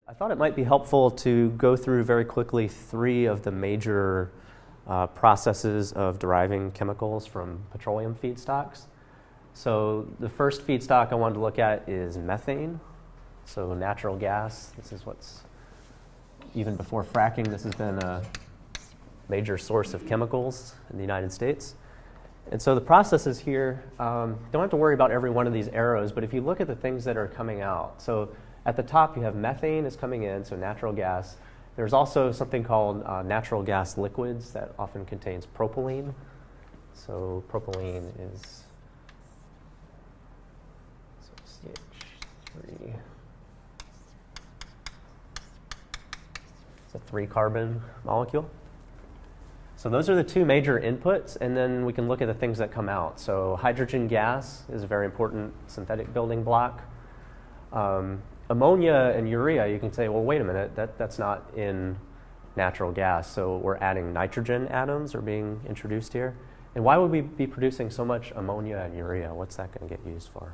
I thought it might be helpful to go through very quickly 3 of the major processes of deriving chemicals from petroleum feedstocks. So the first feedstock I wanted to look at is methane. So natural gas, this is what's, even before fracking, this has been a major source of chemicals in the United States. And so the processes here, don't have to worry about every one of these arrows, but if you look at the things that are coming out, so at the top you have methane is coming in, so natural gas. There's also something called natural gas liquids that often contains propylene. So propylene is CH3. It's a 3-carbon molecule. So those are the 2 major inputs, and then we can look at the things that come out. So hydrogen gas is a very important synthetic building block. Ammonia and urea, you can say, well, wait a minute, that's not in natural gas, so we're adding nitrogen atoms are being introduced here. And why would we be producing so much ammonia and urea? What's that going to get used for?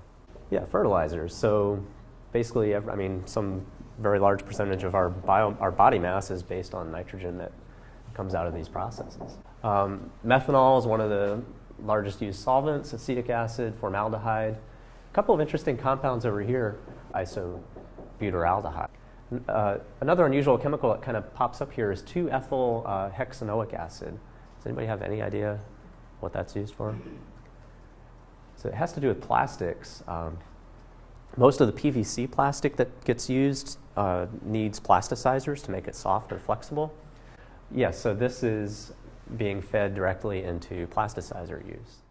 Yeah, fertilizers. So basically, some very large percentage of our body mass is based on nitrogen that comes out of these processes. Methanol is one of the largest used solvents, acetic acid, formaldehyde. A couple of interesting compounds over here, isobutyraldehyde. Another unusual chemical that kind of pops up here is 2-ethyl hexanoic acid. Does anybody have any idea what that's used for? So it has to do with plastics. Most of the PVC plastic that gets used needs plasticizers to make it soft or flexible. Yes, so this is being fed directly into plasticizer use.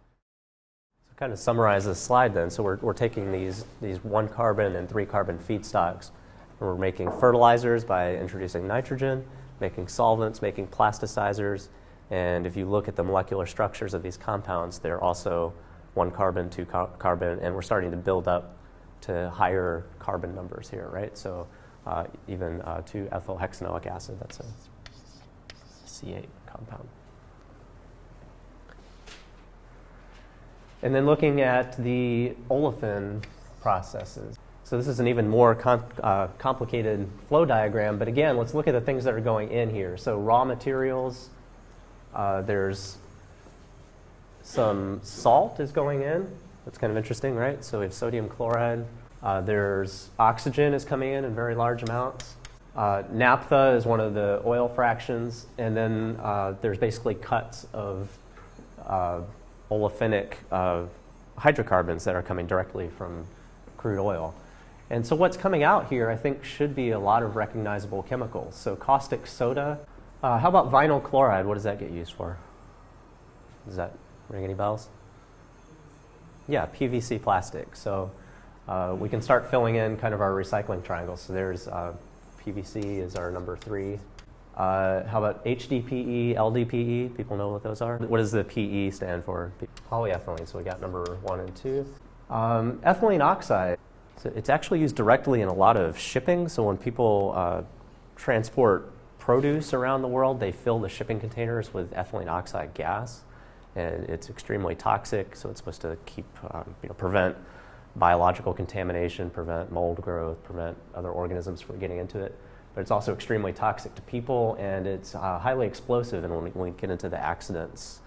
So kind of summarize this slide then. So we're taking these 1-carbon and 3-carbon feedstocks, and we're making fertilizers by introducing nitrogen, making solvents, making plasticizers, and if you look at the molecular structures of these compounds, they're also 1-carbon, 2-carbon, and we're starting to build up to higher carbon numbers here, right? So even 2-ethyl hexanoic acid, that's a C8 compound. And then looking at the olefin processes. So this is an even more complicated flow diagram, but again, let's look at the things that are going in here. So raw materials, there's some salt is going in. That's kind of interesting, right? So we have sodium chloride. There's oxygen is coming in very large amounts. Naphtha is one of the oil fractions, and then there's basically cuts of olefinic hydrocarbons that are coming directly from crude oil. And so what's coming out here, I think, should be a lot of recognizable chemicals. So caustic soda. How about vinyl chloride? What does that get used for? Does that ring any bells? Yeah, PVC plastic. So we can start filling in kind of our recycling triangles. So there's PVC is our number 3. How about HDPE, LDPE? People know what those are? What does the PE stand for? Polyethylene. So we got number 1 and 2. Ethylene oxide. So it's actually used directly in a lot of shipping. So when people transport produce around the world, they fill the shipping containers with ethylene oxide gas. And it's extremely toxic, so it's supposed to keep, prevent biological contamination, prevent mold growth, prevent other organisms from getting into it. But it's also extremely toxic to people, and it's highly explosive. And when we get into the accidents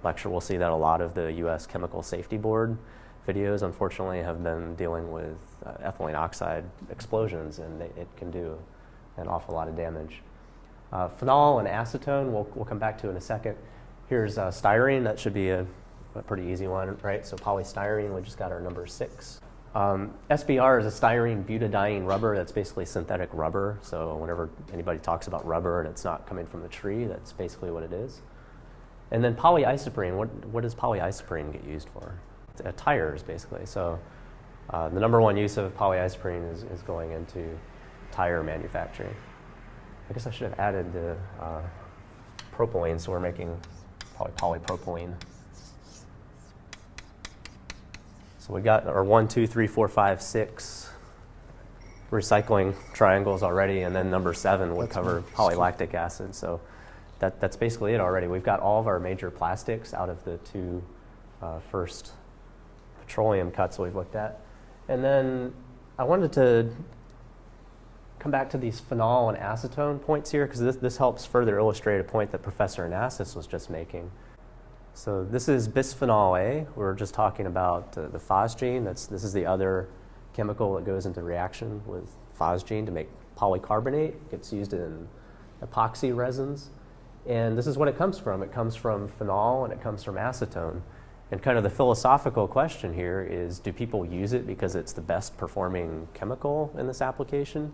lecture, we'll see that a lot of the U.S. Chemical Safety Board videos, unfortunately, have been dealing with ethylene oxide explosions, and it can do an awful lot of damage. Phenol and acetone, we'll come back to in a second. Here's styrene. That should be a pretty easy one, right? So polystyrene, we just got our number 6. SBR is a styrene butadiene rubber. That's basically synthetic rubber. So whenever anybody talks about rubber and it's not coming from the tree, that's basically what it is. And then polyisoprene. What does polyisoprene get used for? Tires, basically. So the number 1 use of polyisoprene is going into tire manufacturing. I guess I should have added the propylene, so we're making polypropylene. So we got our 1, 2, 3, 4, 5, 6 recycling triangles already, and then number 7 would cover polylactic acid. So that's basically it already. We've got all of our major plastics out of the 2 first petroleum cuts we've looked at. And then I wanted to come back to these phenol and acetone points here, because this helps further illustrate a point that Professor Anastas was just making. So this is bisphenol A. We're just talking about the phosgene. This is the other chemical that goes into reaction with phosgene to make polycarbonate. It gets used in epoxy resins. And this is what it comes from. It comes from phenol and it comes from acetone. And kind of the philosophical question here is, do people use it because it's the best performing chemical in this application?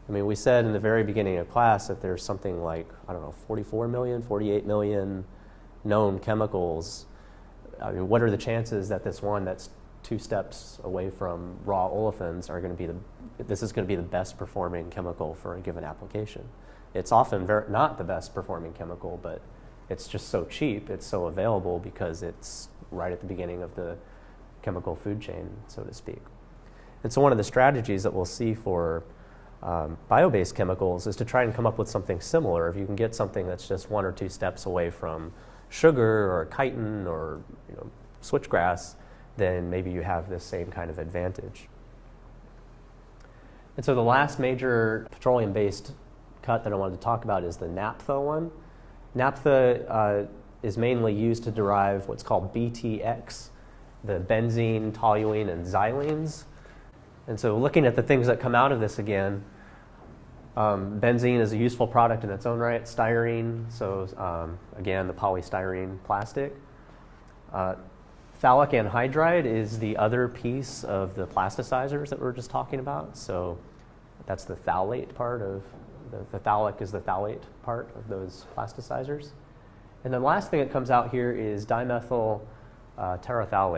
I mean, we said in the very beginning of class that there's something like, 44 million, 48 million known chemicals. I mean, what are the chances that this one that's 2 steps away from raw olefins are going to be this is going to be the best performing chemical for a given application? It's often not the best performing chemical, but it's just so cheap, it's so available because it's right at the beginning of the chemical food chain, so to speak. And so one of the strategies that we'll see for bio-based chemicals is to try and come up with something similar. If you can get something that's just 1 or 2 steps away from sugar or chitin or switchgrass, then maybe you have this same kind of advantage. And so the last major petroleum-based cut that I wanted to talk about is the naphtha one. Naphtha is mainly used to derive what's called BTX, the benzene, toluene, and xylenes. And so looking at the things that come out of this again, benzene is a useful product in its own right. Styrene, so again, the polystyrene plastic. Phthalic anhydride is the other piece of the plasticizers that we were just talking about. So that's the phthalate part of, the phthalic is the phthalate part of those plasticizers. And the last thing that comes out here is dimethyl terephthalate.